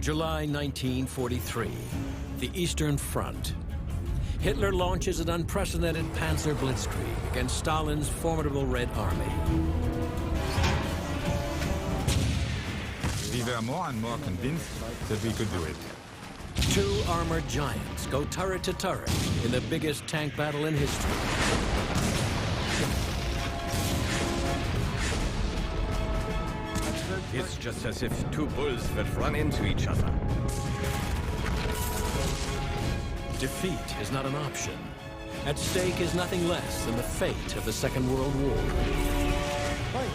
July 1943, the Eastern Front. Hitler launches an unprecedented panzer blitzkrieg against Stalin's formidable Red Army. We were more and more convinced that we could do it. Two armored giants go turret to turret in the biggest tank battle in history. It's just as if two bulls would run into each other. Defeat is not an option. At stake is nothing less than the fate of the Second World War.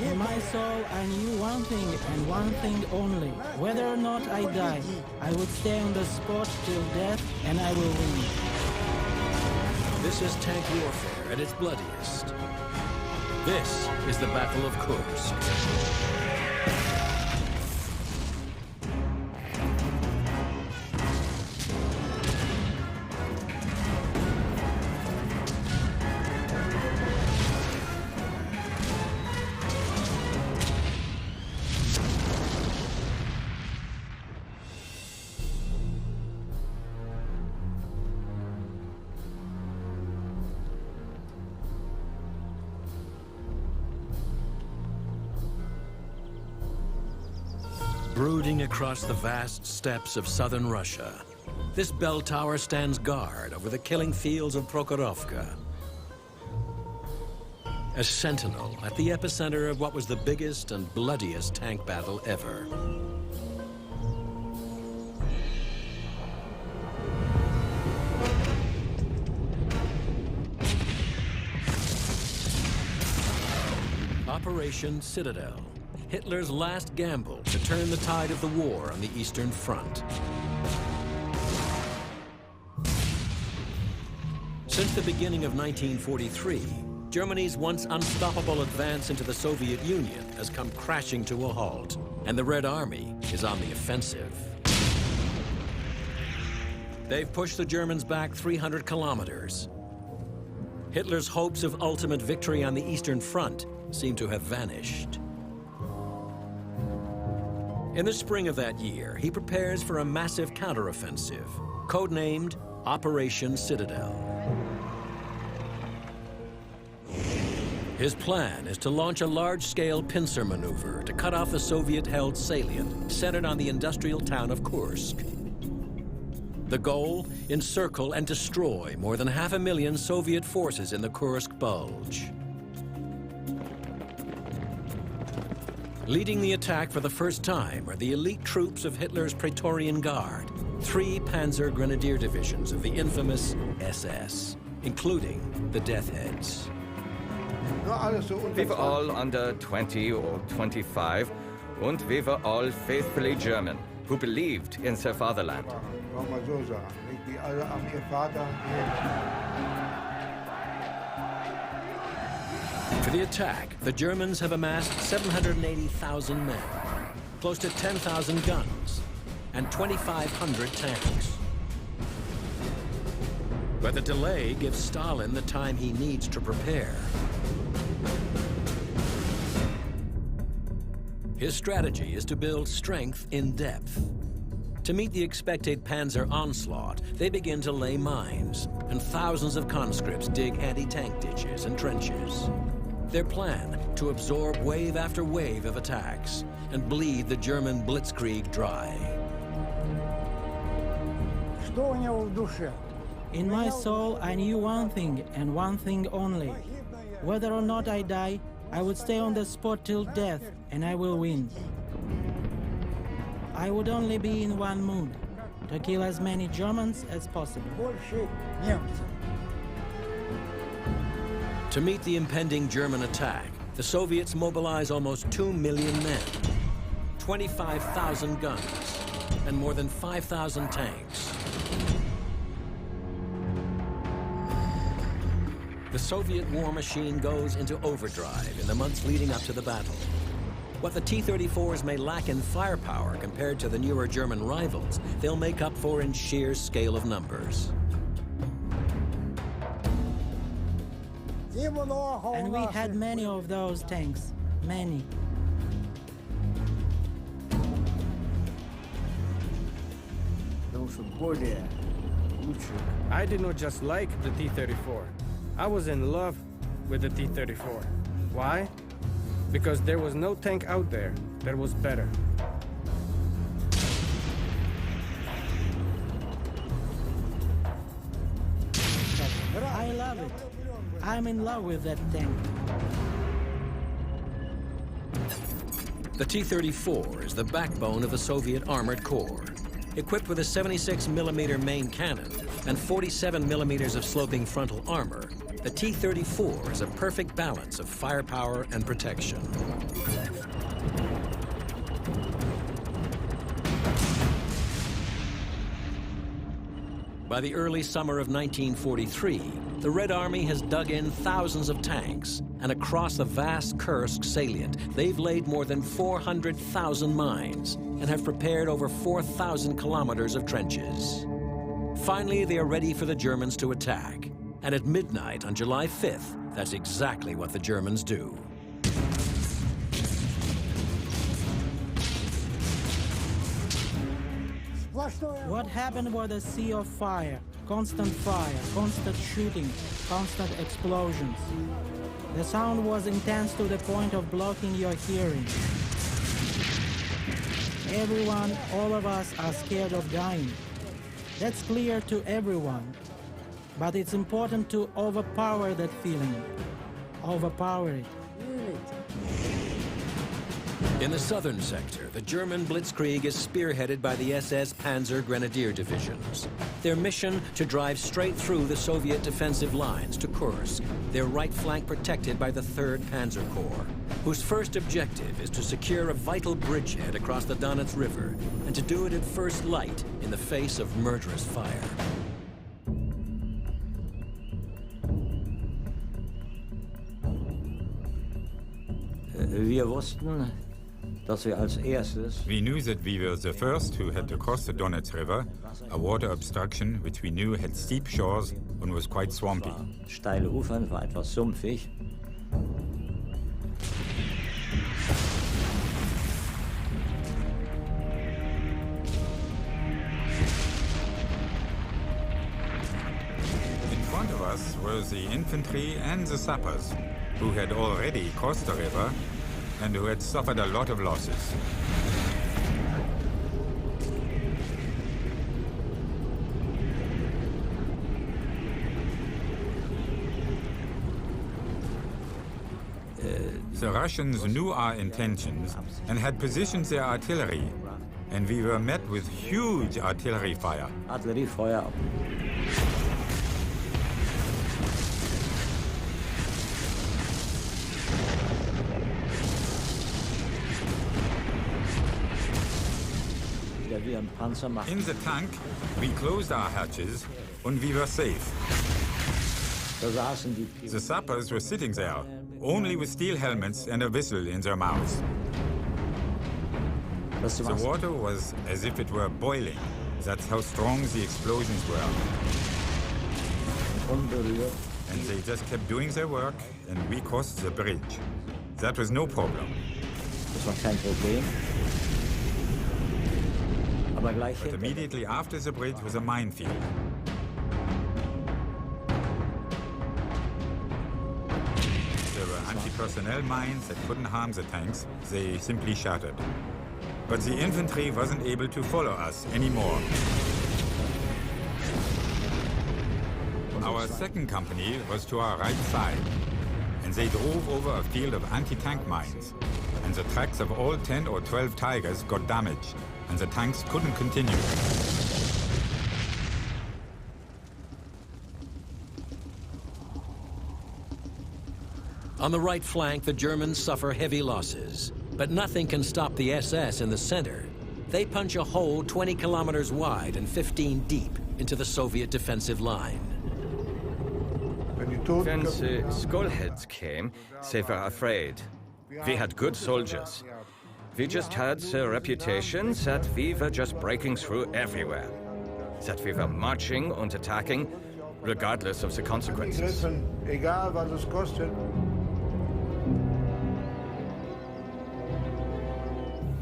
In my soul, I knew one thing and one thing only. Whether or not I die, I would stay on the spot till death, and I will win. This is tank warfare at its bloodiest. This is the Battle of Kursk. Brooding across the vast steppes of southern Russia, this bell tower stands guard over the killing fields of Prokhorovka. A sentinel at the epicenter of what was the biggest and bloodiest tank battle ever. Operation Citadel. Hitler's last gamble to turn the tide of the war on the Eastern Front. Since the beginning of 1943, Germany's once unstoppable advance into the Soviet Union has come crashing to a halt, and the Red Army is on the offensive. They've pushed the Germans back 300 kilometers. Hitler's hopes of ultimate victory on the Eastern Front seem to have vanished. In the spring of that year, he prepares for a massive counteroffensive, codenamed Operation Citadel. His plan is to launch a large-scale pincer maneuver to cut off the Soviet-held salient centered on the industrial town of Kursk. The goal, encircle and destroy more than 500,000 Soviet forces in the Kursk Bulge. Leading the attack for the first time are the elite troops of Hitler's Praetorian Guard, 3 Panzer Grenadier divisions of the infamous SS, including the Death Heads. We were all under 20 or 25, and we were all faithfully German, who believed in their fatherland. For the attack, the Germans have amassed 780,000 men, close to 10,000 guns, and 2,500 tanks. But the delay gives Stalin the time he needs to prepare. His strategy is to build strength in depth. To meet the expected Panzer onslaught, they begin to lay mines, and thousands of conscripts dig anti-tank ditches and trenches. Their plan, to absorb wave after wave of attacks and bleed the German blitzkrieg dry. In my soul, I knew one thing and one thing only. Whether or not I die, I would stay on the spot till death, and I will win. I would only be in one mood, to kill as many Germans as possible. To meet the impending German attack, the Soviets mobilize almost 2 million men, 25,000 guns, and more than 5,000 tanks. The Soviet war machine goes into overdrive in the months leading up to the battle. What the T-34s may lack in firepower compared to the newer German rivals, they'll make up for in sheer scale of numbers. And we had many of those tanks, many. I did not just like the T-34. I was in love with the T-34. Why? Because there was no tank out there that was better. I love it. I'm in love with that tank. The T-34 is the backbone of the Soviet Armored Corps. Equipped with a 76mm main cannon and 47mm of sloping frontal armor, the T-34 is a perfect balance of firepower and protection. By the early summer of 1943, the Red Army has dug in thousands of tanks, and across the vast Kursk salient, they've laid more than 400,000 mines and have prepared over 4,000 kilometers of trenches. Finally, they are ready for the Germans to attack. And at midnight on July 5th, that's exactly what the Germans do. What happened was a sea of fire, constant shooting, constant explosions. The sound was intense to the point of blocking your hearing. Everyone, all of us are scared of dying. That's clear to everyone. But it's important to overpower that feeling. Overpower it. In the southern sector, the German blitzkrieg is spearheaded by the SS Panzer Grenadier divisions. Their mission to drive straight through the Soviet defensive lines to Kursk, their right flank protected by the 3rd Panzer Corps, whose first objective is to secure a vital bridgehead across the Donets River and to do it at first light in the face of murderous fire. We knew that we were the first who had to cross the Donets River, a water obstruction which we knew had steep shores and was quite swampy. Steile Ufern, war etwas sumpfig. In front of us were the infantry and the sappers, who had already crossed the river and who had suffered a lot of losses. The Russians knew our intentions and had positioned their artillery, and we were met with huge artillery fire. Artilleriefeuer. In the tank, we closed our hatches and we were safe. The sappers were sitting there, only with steel helmets and a whistle in their mouths. The water was as if it were boiling. That's how strong the explosions were. And they just kept doing their work, and we crossed the bridge. That was no problem. But immediately after the bridge was a minefield. There were anti-personnel mines that couldn't harm the tanks. They simply shattered. But the infantry wasn't able to follow us anymore. Our second company was to our right side, and they drove over a field of anti-tank mines. And the tracks of all 10 or 12 Tigers got damaged, and the tanks couldn't continue. On the right flank, the Germans suffer heavy losses. But nothing can stop the SS in the center. They punch a hole 20 kilometers wide and 15 deep into the Soviet defensive line. When the skullheads came, they were afraid. We had good soldiers. We just had the reputation that we were just breaking through everywhere. That we were marching and attacking, regardless of the consequences.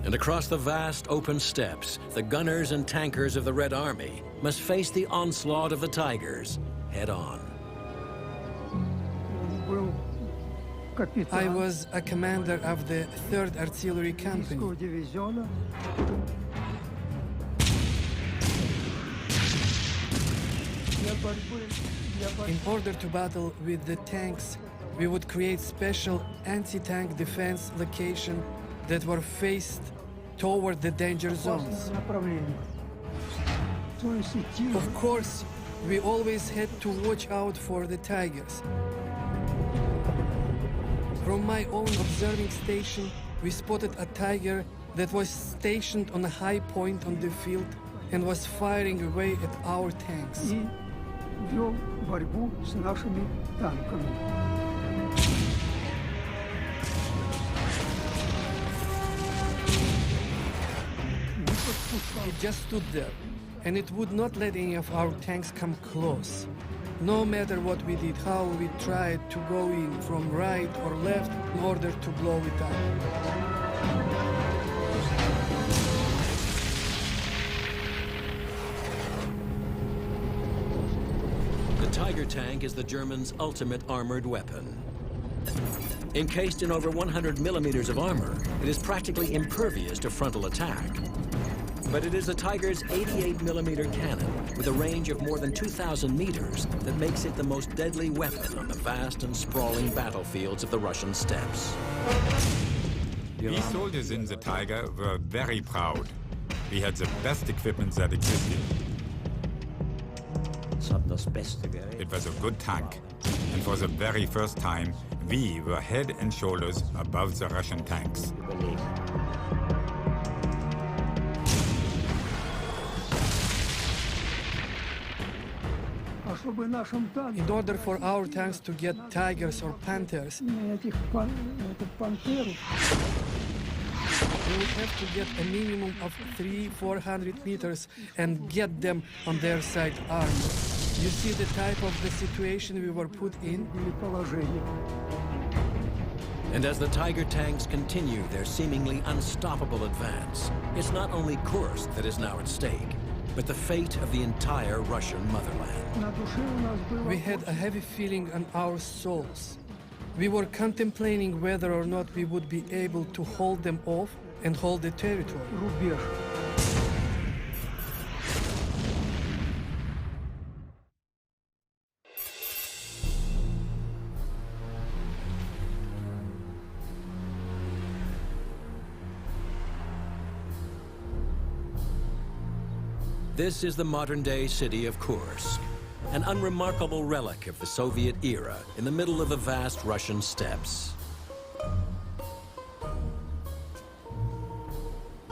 And across the vast open steppes, the gunners and tankers of the Red Army must face the onslaught of the Tigers head on. I was a commander of the 3rd Artillery Company. In order to battle with the tanks, we would create special anti-tank defense locations that were faced toward the danger zones. Of course, we always had to watch out for the Tigers. From my own observing station, we spotted a Tiger that was stationed on a high point on the field and was firing away at our tanks. He just stood there, and it would not let any of our tanks come close. No matter what we did, how we tried to go in from right or left in order to blow it up. The Tiger tank is the Germans' ultimate armored weapon. Encased in over 100 millimeters of armor, it is practically impervious to frontal attack. But it is the Tiger's 88-millimeter cannon, with a range of more than 2,000 meters, that makes it the most deadly weapon on the vast and sprawling battlefields of the Russian steppes. We soldiers in the Tiger were very proud. We had the best equipment that existed. It was a good tank, and for the very first time, we were head and shoulders above the Russian tanks. In order for our tanks to get Tigers or Panthers, we would have to get a minimum of 300-400 meters and get them on their side armed. You see the type of the situation we were put in? And as the Tiger tanks continue their seemingly unstoppable advance, it's not only Kursk that is now at stake, but the fate of the entire Russian motherland. We had a heavy feeling on our souls. We were contemplating whether or not we would be able to hold them off and hold the territory. This is the modern-day city of Kursk, an unremarkable relic of the Soviet era in the middle of the vast Russian steppes.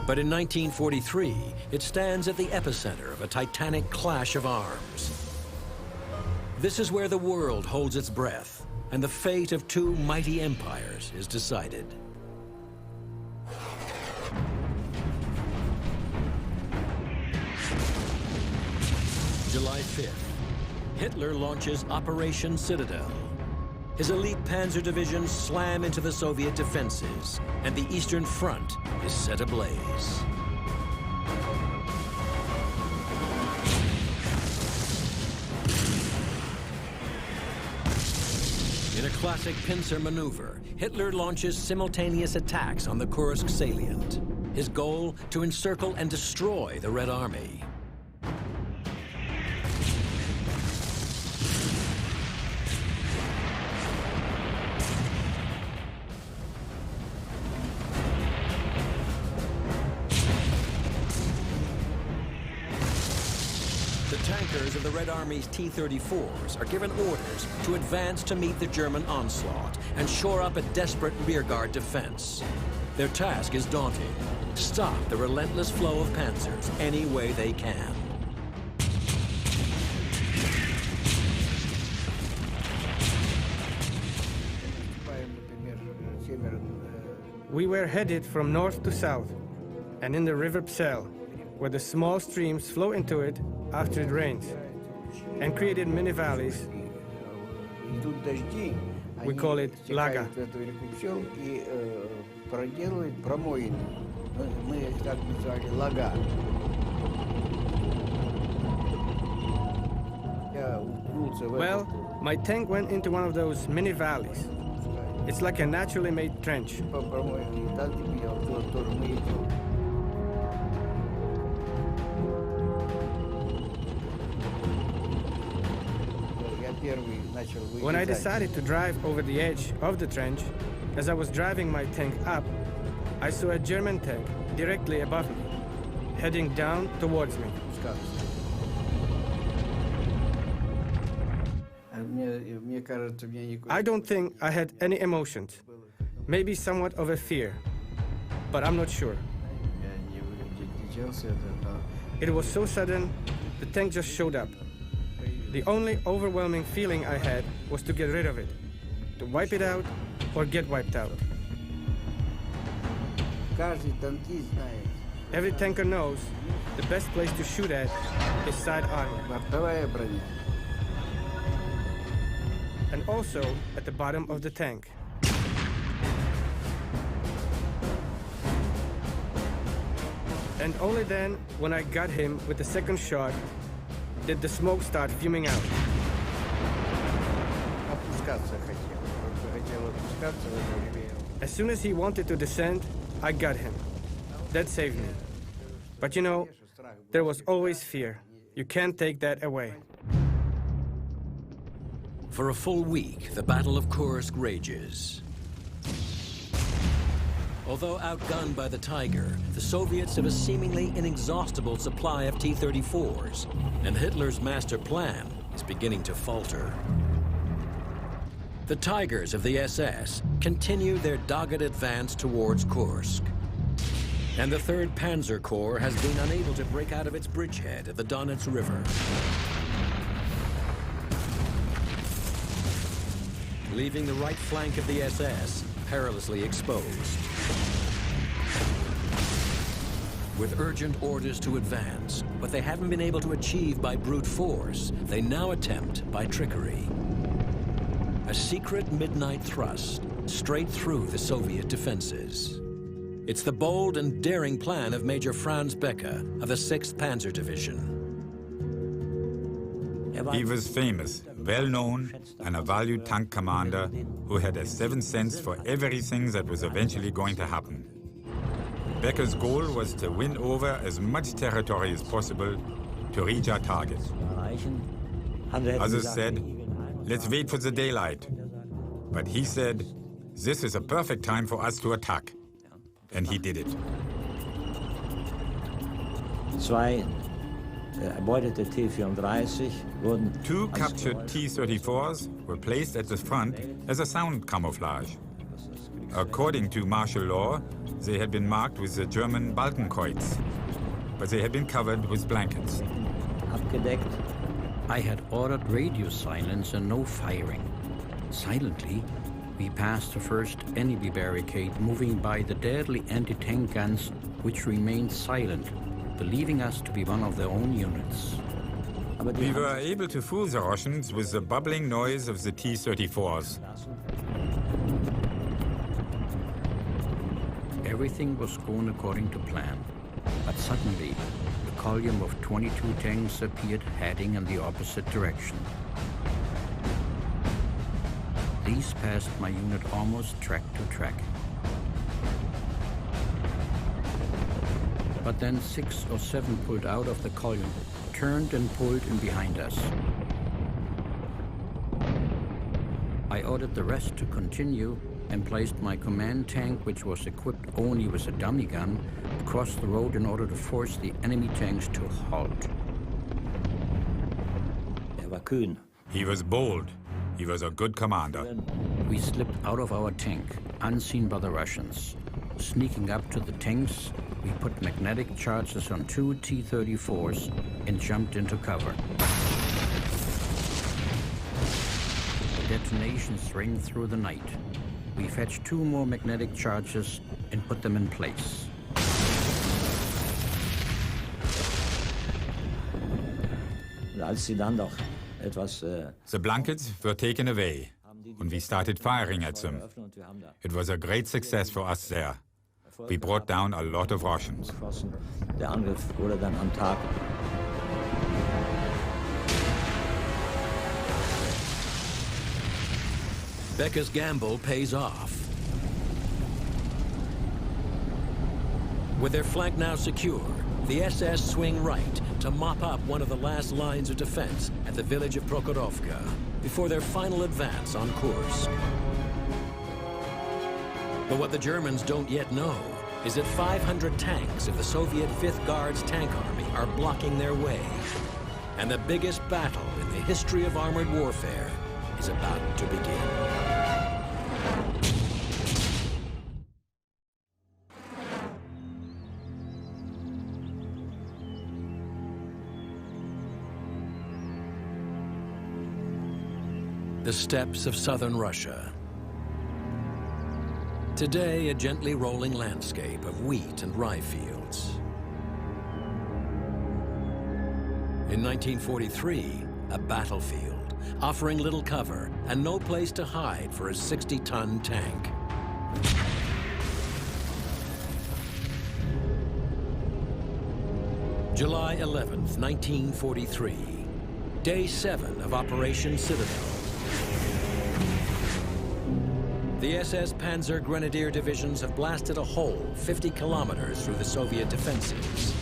But in 1943, it stands at the epicenter of a titanic clash of arms. This is where the world holds its breath, and the fate of two mighty empires is decided. July 5th, Hitler launches Operation Citadel. His elite panzer divisions slam into the Soviet defenses, and the Eastern Front is set ablaze. In a classic pincer maneuver, Hitler launches simultaneous attacks on the Kursk salient. His goal, to encircle and destroy the Red Army. Tankers of the Red Army's T-34s are given orders to advance to meet the German onslaught and shore up a desperate rearguard defense. Their task is daunting: stop the relentless flow of panzers any way they can. We were headed from north to south, and in the river Psel, where the small streams flow into it after it rains, and created mini valleys. We call it Laga. Well, my tank went into one of those mini valleys. It's like a naturally made trench. When I decided to drive over the edge of the trench, as I was driving my tank up, I saw a German tank directly above me, heading down towards me. I don't think I had any emotions, maybe somewhat of a fear, but I'm not sure. It was so sudden, the tank just showed up. The only overwhelming feeling I had was to get rid of it, to wipe it out or get wiped out. Every tanker knows the best place to shoot at is side armor. And also at the bottom of the tank. And only then, when I got him with the second shot, did the smoke start fuming out. As soon as he wanted to descend, I got him. That saved me. But you know, there was always fear. You can't take that away. For a full week, the Battle of Kursk rages. Although outgunned by the Tiger, the Soviets have a seemingly inexhaustible supply of T-34s, and Hitler's master plan is beginning to falter. The Tigers of the SS continue their dogged advance towards Kursk. And the 3rd Panzer Corps has been unable to break out of its bridgehead at the Donets River. Leaving the right flank of the SS perilously exposed. With urgent orders to advance, what they haven't been able to achieve by brute force, they now attempt by trickery. A secret midnight thrust straight through the Soviet defenses. It's the bold and daring plan of Major Franz Becker of the 6th Panzer Division. He was famous, well-known, and a valued tank commander who had a 7th sense for everything that was eventually going to happen. Becker's goal was to win over as much territory as possible to reach our target. Others said, let's wait for the daylight. But he said, this is a perfect time for us to attack. And he did it. Two captured T-34s were placed at the front as a sound camouflage. According to martial law, they had been marked with the German Balkenkreuz, but they had been covered with blankets. I had ordered radio silence and no firing. Silently, we passed the first enemy barricade, moving by the deadly anti-tank guns, which remained silent, believing us to be one of their own units. We were able to fool the Russians with the bubbling noise of the T-34s. Everything was going according to plan, but suddenly, a column of 22 tanks appeared heading in the opposite direction. These passed my unit almost track to track. But then 6 or 7 pulled out of the column, turned and pulled in behind us. I ordered the rest to continue and placed my command tank, which was equipped only with a dummy gun, across the road in order to force the enemy tanks to halt. He was bold. He was a good commander. We slipped out of our tank, unseen by the Russians. Sneaking up to the tanks, we put magnetic charges on 2 T-34s and jumped into cover. Detonations rang through the night. We fetched 2 more magnetic charges and put them in place. The blankets were taken away, and we started firing at them. It was a great success for us there. we brought down a lot of Russians. Der Angriff wurde dann am Tag. Becker's gamble pays off. With their flank now secure, the SS swing right to mop up one of the last lines of defense at the village of Prokhorovka before their final advance on Kursk. But what the Germans don't yet know is that 500 tanks of the Soviet 5th Guards Tank Army are blocking their way. And the biggest battle in the history of armored warfare is about to begin. The steppes of southern Russia. Today, a gently rolling landscape of wheat and rye fields. In 1943, a battlefield, offering little cover and no place to hide for a 60-ton tank. July 11th, 1943, Day 7 of Operation Citadel. The SS Panzer Grenadier divisions have blasted a hole 50 kilometers through the Soviet defenses.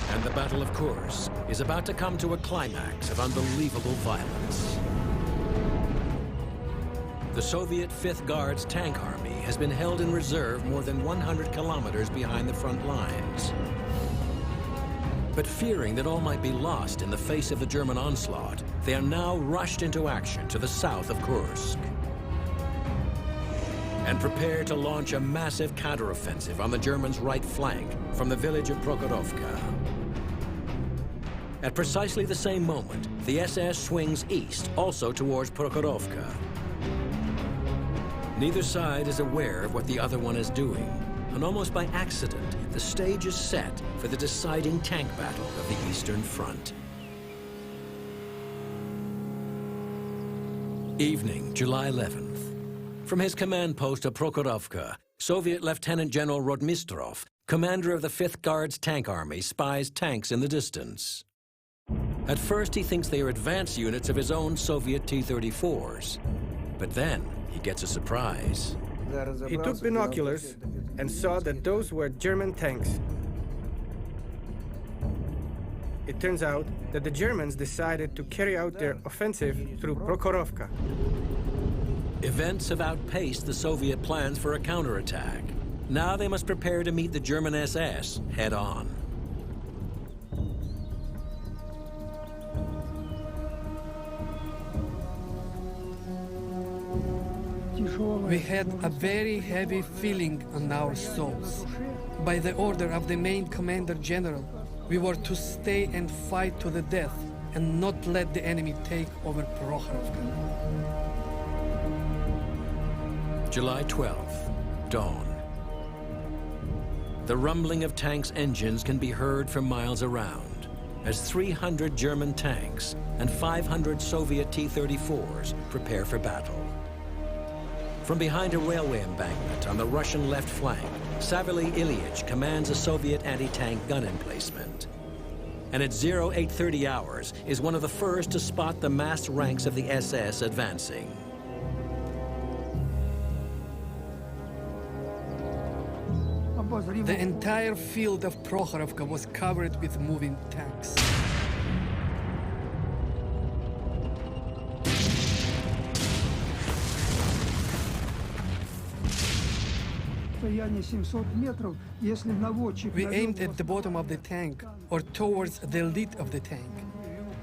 And the Battle of Kursk is about to come to a climax of unbelievable violence. The Soviet 5th Guards Tank Army has been held in reserve more than 100 kilometers behind the front lines. But fearing that all might be lost in the face of the German onslaught, they are now rushed into action to the south of Kursk and prepare to launch a massive counteroffensive on the Germans' right flank from the village of Prokhorovka. At precisely the same moment, the SS swings east, also towards Prokhorovka. Neither side is aware of what the other one is doing, and almost by accident, the stage is set for the deciding tank battle of the Eastern Front. Evening, July 11th. From his command post at Prokhorovka, Soviet Lieutenant General Rodmistrov, commander of the 5th Guards Tank Army, spies tanks in the distance. At first, he thinks they are advance units of his own Soviet T-34s. But then, he gets a surprise. He took binoculars and saw that those were German tanks. It turns out that the Germans decided to carry out their offensive through Prokhorovka. Events have outpaced the Soviet plans for a counterattack. Now they must prepare to meet the German SS head-on. We had a very heavy feeling on our souls. By the order of the main commander general, we were to stay and fight to the death and not let the enemy take over Prokhorovka. July 12th, dawn. The rumbling of tanks' engines can be heard for miles around as 300 German tanks and 500 Soviet T-34s prepare for battle. From behind a railway embankment on the Russian left flank, Savily Ilyich commands a Soviet anti-tank gun emplacement. And at 0830 hours is one of the first to spot the massed ranks of the SS advancing. The entire field of Prokhorovka was covered with moving tanks. We aimed at the bottom of the tank or towards the lid of the tank.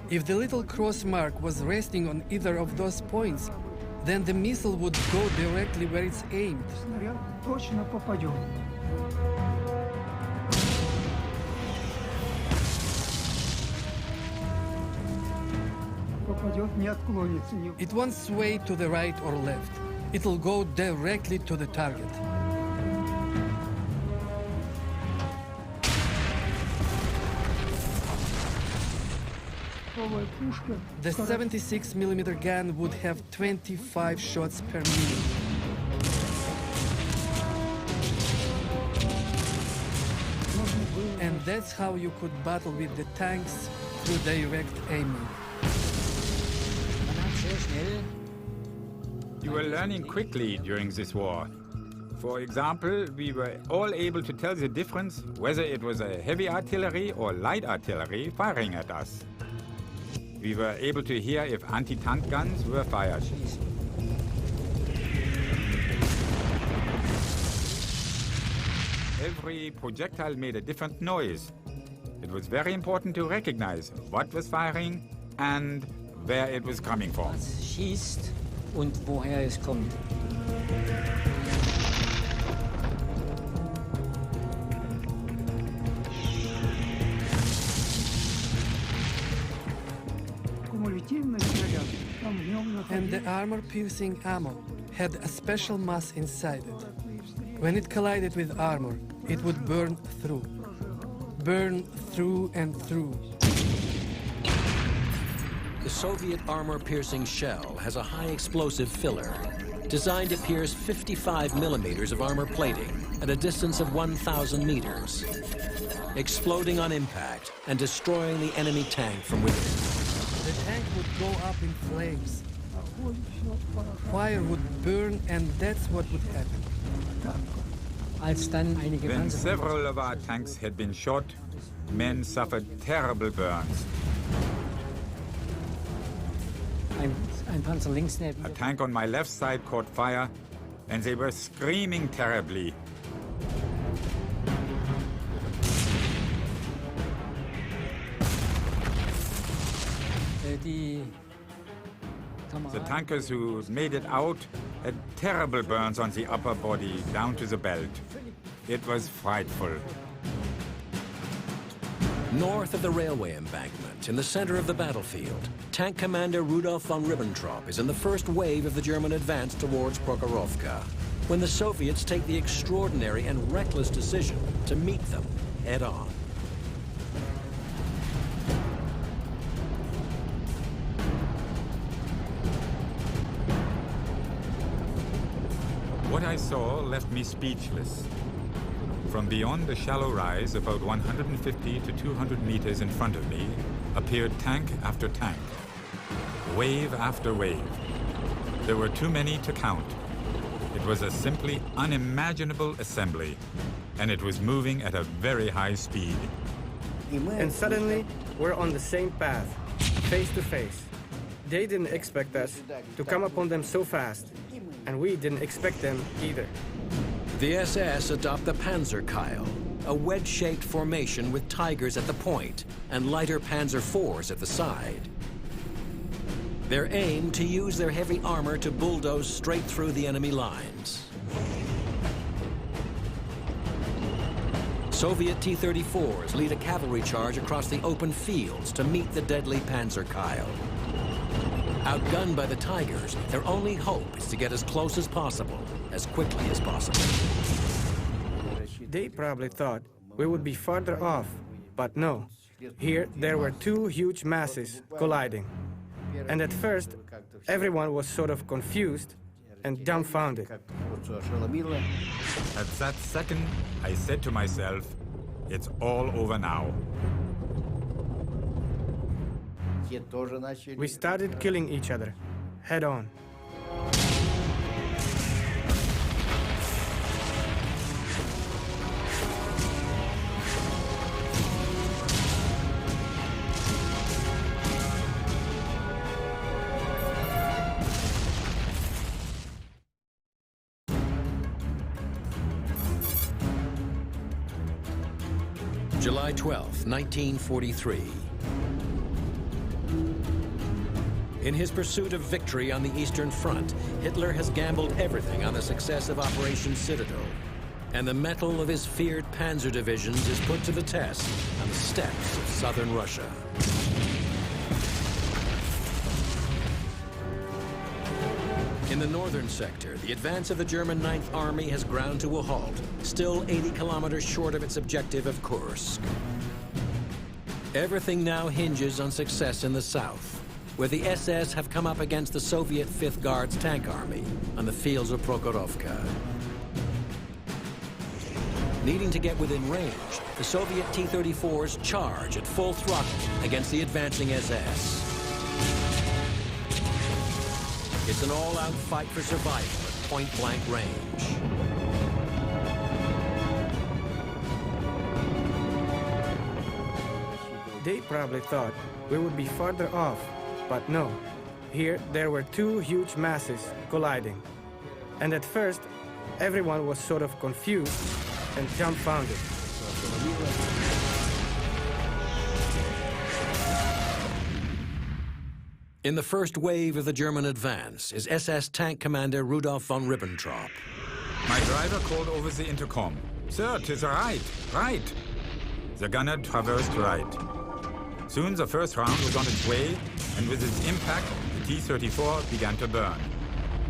If the little cross mark was resting on either of those points, then the missile would go directly where it's aimed. It won't sway to the right or left. It'll go directly to the target. The 76mm gun would have 25 shots per minute. And that's how you could battle with the tanks through direct aiming. You were learning quickly during this war. For example, we were all able to tell the difference whether it was a heavy artillery or light artillery firing at us. We were able to hear if anti-tank guns were fired. Every projectile made a different noise. It was very important to recognize what was firing and where it was coming from. Was schießt und woher es kommt. And the armor-piercing ammo had a special mass inside it. When it collided with armor, it would burn through. Burn through and through. The Soviet armor-piercing shell has a high explosive filler, designed to pierce 55 millimeters of armor plating at a distance of 1,000 meters, exploding on impact and destroying the enemy tank from within. The tank would go up in flames. Fire would burn, and that's what would happen. When several of our tanks had been shot, men suffered terrible burns. A tank on my left side caught fire, and they were screaming terribly. The tankers who made it out had terrible burns on the upper body down to the belt. It was frightful. North of the railway embankment, in the center of the battlefield, Tank Commander Rudolf von Ribbentrop is in the first wave of the German advance towards Prokhorovka, when the Soviets take the extraordinary and reckless decision to meet them head-on. What I saw left me speechless. From beyond the shallow rise, about 150 to 200 meters in front of me, appeared tank after tank, wave after wave. There were too many to count. It was a simply unimaginable assembly, and it was moving at a very high speed. And suddenly, we're on the same path, face to face. They didn't expect us to come upon them so fast, and we didn't expect them either. The SS adopt the Panzerkeil, a wedge-shaped formation with Tigers at the point and lighter Panzer IVs at the side. Their aim to use their heavy armor to bulldoze straight through the enemy lines. Soviet T-34s lead a cavalry charge across the open fields to meet the deadly Panzerkeil. Outgunned by the Tigers, their only hope is to get as close as possible, as quickly as possible. They probably thought we would be farther off, but no. Here, there were two huge masses colliding. And at first, everyone was sort of confused and dumbfounded. At that second, I said to myself, it's all over now. We started killing each other, head on. July 12, 1943. In his pursuit of victory on the Eastern Front, Hitler has gambled everything on the success of Operation Citadel. And the mettle of his feared panzer divisions is put to the test on the steppes of southern Russia. In the northern sector, the advance of the German 9th Army has ground to a halt, still 80 kilometers short of its objective of Kursk. Everything now hinges on success in the south, where the SS have come up against the Soviet 5th Guards tank army on the fields of Prokhorovka. Needing to get within range, the Soviet T-34s charge at full throttle against the advancing SS. It's an all-out fight for survival at point-blank range. They probably thought we would be farther off, but no. Here, there were two huge masses colliding. And at first, everyone was sort of confused and dumbfounded. In the first wave of the German advance is SS tank commander Rudolf von Ribbentrop. My driver called over the intercom. "Sir, 'tis right, right." The gunner traversed right. Soon the first round was on its way, and with its impact, the T-34 began to burn.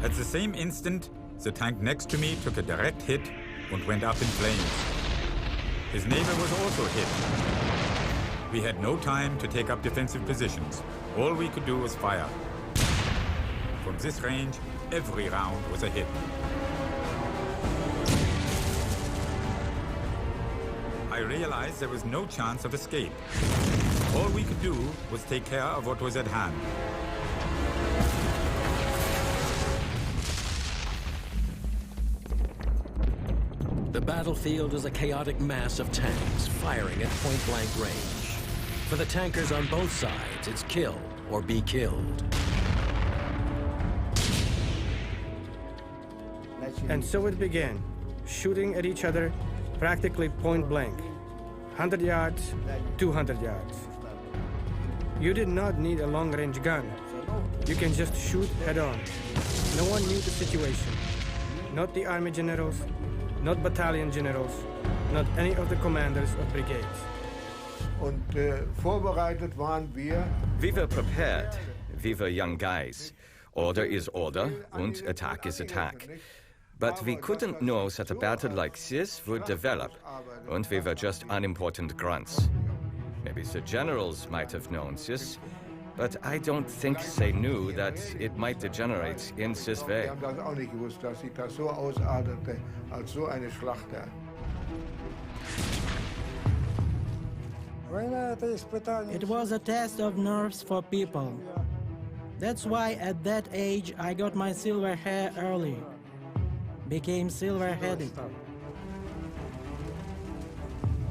At the same instant, the tank next to me took a direct hit and went up in flames. His neighbor was also hit. We had no time to take up defensive positions. All we could do was fire. From this range, every round was a hit. I realized there was no chance of escape. All we could do was take care of what was at hand. The battlefield is a chaotic mass of tanks firing at point-blank range. For the tankers on both sides, it's kill or be killed. And so it began, shooting at each other practically point-blank. 100 yards, 200 yards. You did not need a long-range gun. You can just shoot head-on. No one knew the situation. Not the army generals, not battalion generals, not any of the commanders of brigades. We were prepared. We were young guys. Order is order, and attack is attack. But we couldn't know that a battle like this would develop, and we were just unimportant grunts. Maybe the generals might have known this, but I don't think they knew that it might degenerate in this way. It was a test of nerves for people. That's why at that age I got my silver hair early. Became silver-headed.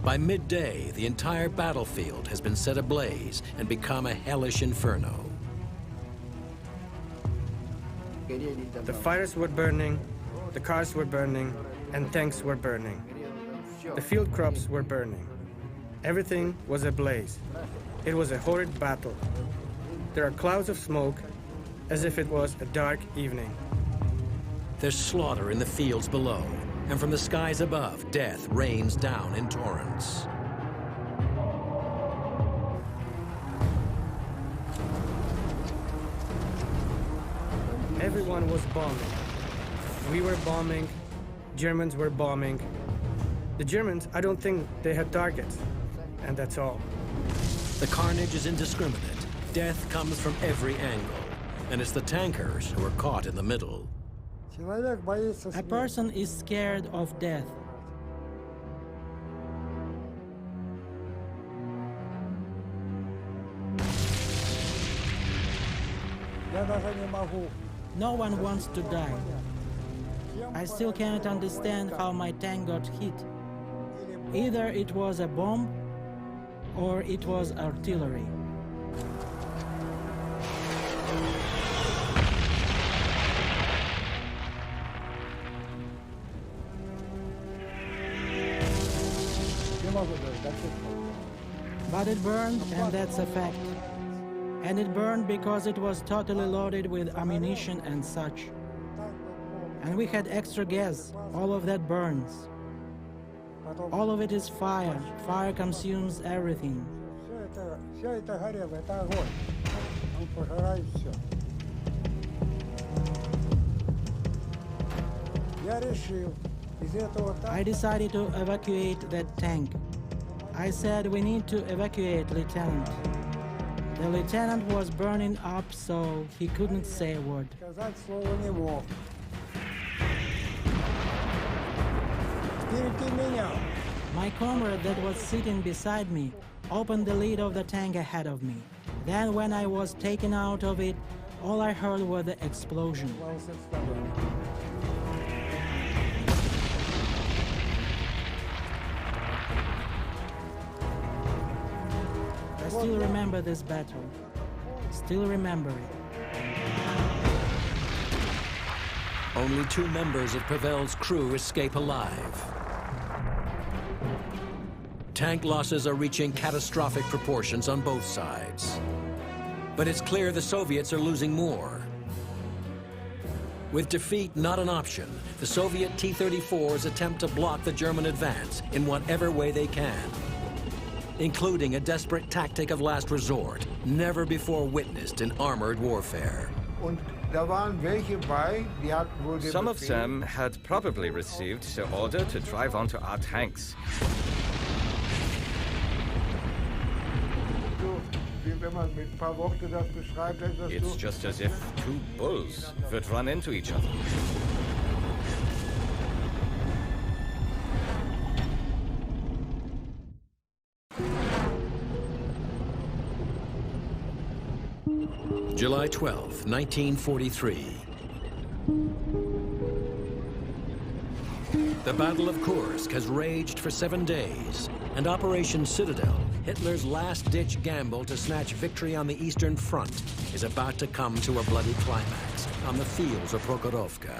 By midday, the entire battlefield has been set ablaze and become a hellish inferno. The fires were burning, the cars were burning, and tanks were burning. The field crops were burning. Everything was ablaze. It was a horrid battle. There are clouds of smoke, as if it was a dark evening. There's slaughter in the fields below, and from the skies above, death rains down in torrents. Everyone was bombing. We were bombing, Germans were bombing. The Germans, I don't think they had targets, and that's all. The carnage is indiscriminate. Death comes from every angle, and it's the tankers who are caught in the middle. A person is scared of death. No one wants to die. I still cannot understand how my tank got hit. Either it was a bomb or it was artillery. But it burned, and that's a fact. And it burned because it was totally loaded with ammunition and such. And we had extra gas. All of that burns. All of it is fire. Fire consumes everything. I decided to evacuate that tank. I said, "We need to evacuate, Lieutenant." The lieutenant was burning up, so he couldn't say a word. My comrade that was sitting beside me opened the lid of the tank ahead of me. Then when I was taken out of it, all I heard was the explosion. I still remember this battle. Still remember it. Only 2 members of Pavel's crew escape alive. Tank losses are reaching catastrophic proportions on both sides. But it's clear the Soviets are losing more. With defeat not an option, the Soviet T-34s attempt to block the German advance in whatever way they can, including a desperate tactic of last resort, never before witnessed in armored warfare. Some of them had probably received the order to drive onto our tanks. It's just as if 2 bulls would run into each other. July 12, 1943. The Battle of Kursk has raged for 7 days, and Operation Citadel, Hitler's last-ditch gamble to snatch victory on the Eastern Front, is about to come to a bloody climax on the fields of Prokhorovka.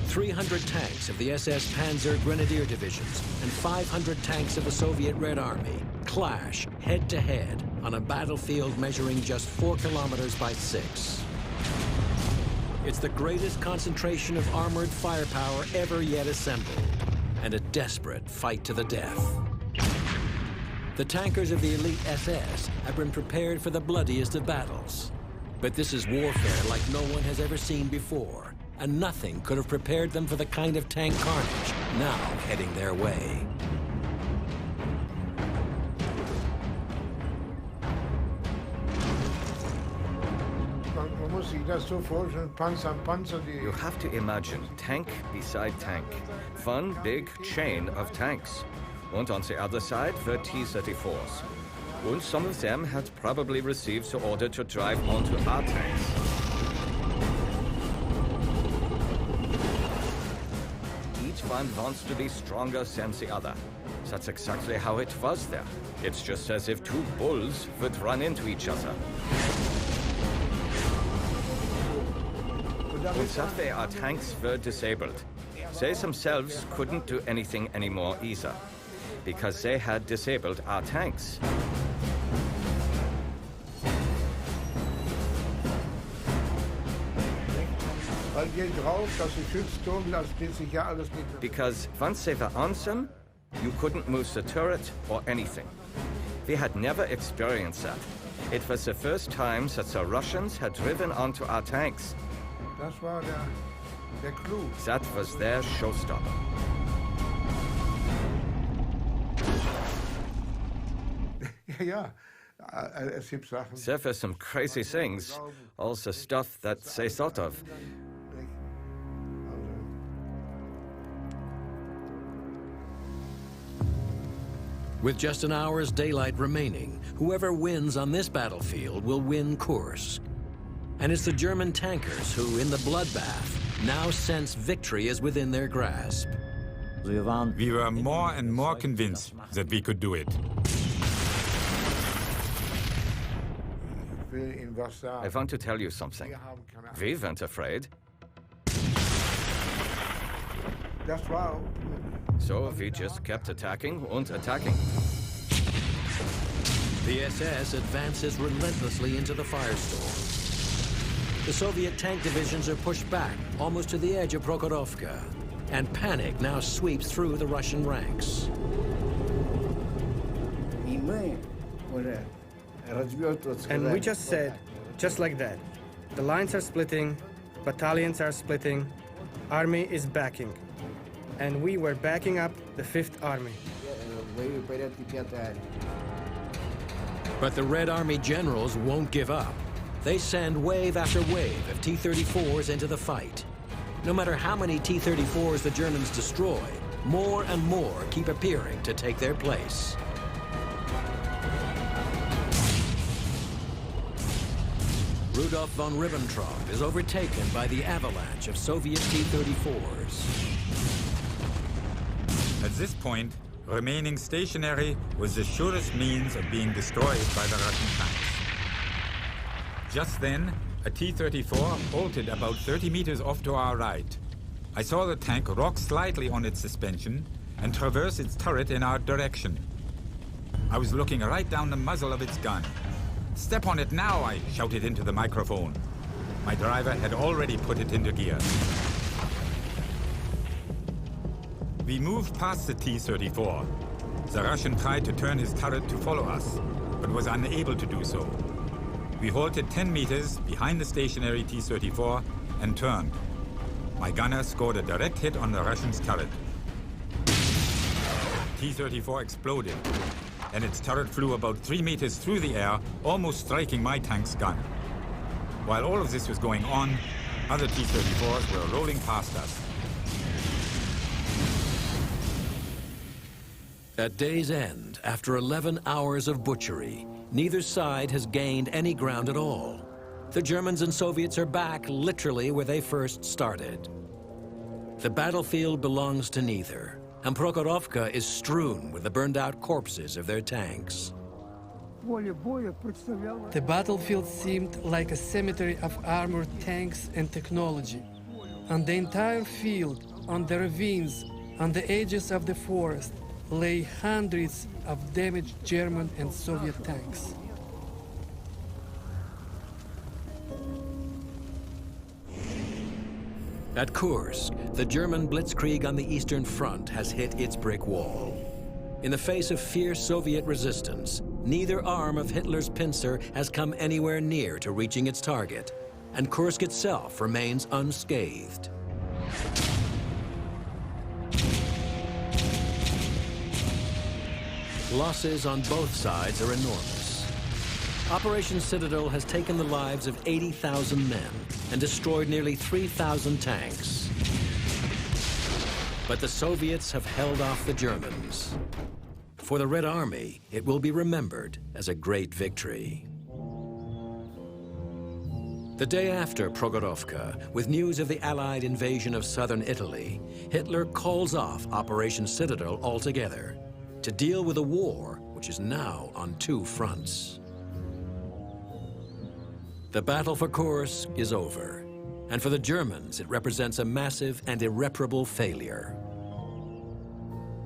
300 tanks of the SS Panzer Grenadier Divisions and 500 tanks of the Soviet Red Army clash head-to-head on a battlefield measuring just 4 kilometers by 6. It's the greatest concentration of armored firepower ever yet assembled, and a desperate fight to the death. The tankers of the elite SS have been prepared for the bloodiest of battles. But this is warfare like no one has ever seen before, and nothing could have prepared them for the kind of tank carnage now heading their way. You have to imagine tank beside tank. One big chain of tanks. And on the other side were T-34s. And some of them had probably received the order to drive onto our tanks. Each one wants to be stronger than the other. That's exactly how it was there. It's just as if 2 bulls would run into each other. And that way our tanks were disabled. They themselves couldn't do anything anymore either, because they had disabled our tanks. Because once they were on them, you couldn't move the turret or anything. We had never experienced that. It was the first time that the Russians had driven onto our tanks. That was their showstopper. There were some crazy things, all the stuff that they thought of. With just an hour's daylight remaining, whoever wins on this battlefield will win Kursk. And it's the German tankers who, in the bloodbath, now sense victory is within their grasp. We were more and more convinced that we could do it. I want to tell you something. We weren't afraid. So we just kept attacking and attacking. The SS advances relentlessly into the firestorm. The Soviet tank divisions are pushed back almost to the edge of Prokhorovka, and panic now sweeps through the Russian ranks. And we just said, just like that, the lines are splitting, battalions are splitting, army is backing. and we were backing up the Fifth Army. But the Red Army generals won't give up. They send wave after wave of T-34s into the fight. No matter how many T-34s the Germans destroy, more and more keep appearing to take their place. Rudolf von Ribbentrop is overtaken by the avalanche of Soviet T-34s. At this point, remaining stationary was the surest means of being destroyed by the Russian tanks. Just then, a T-34 halted about 30 meters off to our right. I saw the tank rock slightly on its suspension and traverse its turret in our direction. I was looking right down the muzzle of its gun. "Step on it now," I shouted into the microphone. My driver had already put it into gear. We moved past the T-34. The Russian tried to turn his turret to follow us, but was unable to do so. We halted 10 meters behind the stationary T-34 and turned. My gunner scored a direct hit on the Russian's turret. T-34 exploded, and its turret flew about 3 meters through the air, almost striking my tank's gun. While all of this was going on, other T-34s were rolling past us. At day's end, after 11 hours of butchery, neither side has gained any ground at all. The Germans and Soviets are back literally where they first started. The battlefield belongs to neither, and Prokhorovka is strewn with the burned-out corpses of their tanks. The battlefield seemed like a cemetery of armored tanks and technology. On the entire field, on the ravines, on the edges of the forest, lay hundreds of damaged German and Soviet tanks. At Kursk, the German blitzkrieg on the Eastern Front has hit its brick wall. In the face of fierce Soviet resistance, neither arm of Hitler's pincer has come anywhere near to reaching its target, and Kursk itself remains unscathed. Losses on both sides are enormous. Operation Citadel has taken the lives of 80,000 men and destroyed nearly 3,000 tanks. But the Soviets have held off the Germans. For the Red Army, it will be remembered as a great victory. The day after Prokhorovka, with news of the Allied invasion of southern Italy, Hitler calls off Operation Citadel altogether to deal with a war which is now on two fronts. The battle for Kursk is over, and for the Germans it represents a massive and irreparable failure.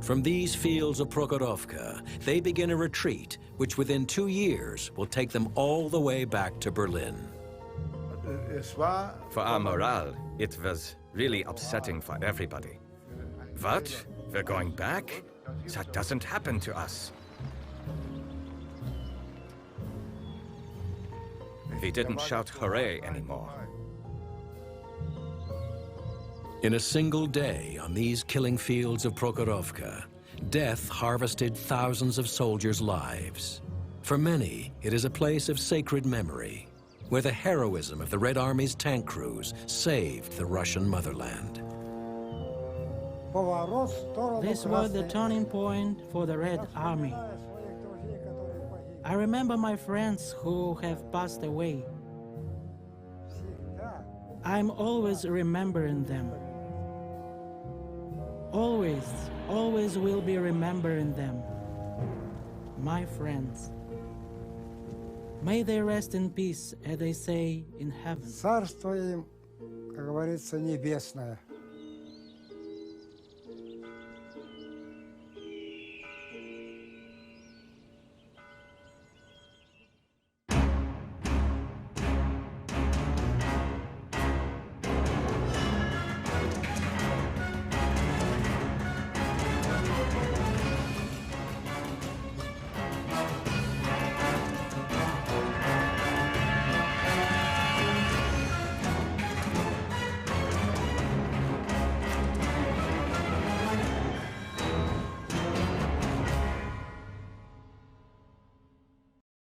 From these fields of Prokhorovka, they begin a retreat which within 2 years will take them all the way back to Berlin. For our morale, it was really upsetting for everybody. What? We're going back? That doesn't happen to us. We didn't shout hooray anymore. In a single day on these killing fields of Prokhorovka, death harvested thousands of soldiers' lives. For many, it is a place of sacred memory, where the heroism of the Red Army's tank crews saved the Russian motherland. This was the turning point for the Red Army. I remember my friends who have passed away. I'm always remembering them. Always, always will be remembering them. My friends. May they rest in peace, as they say in heaven. Царство им, как говорится, небесное.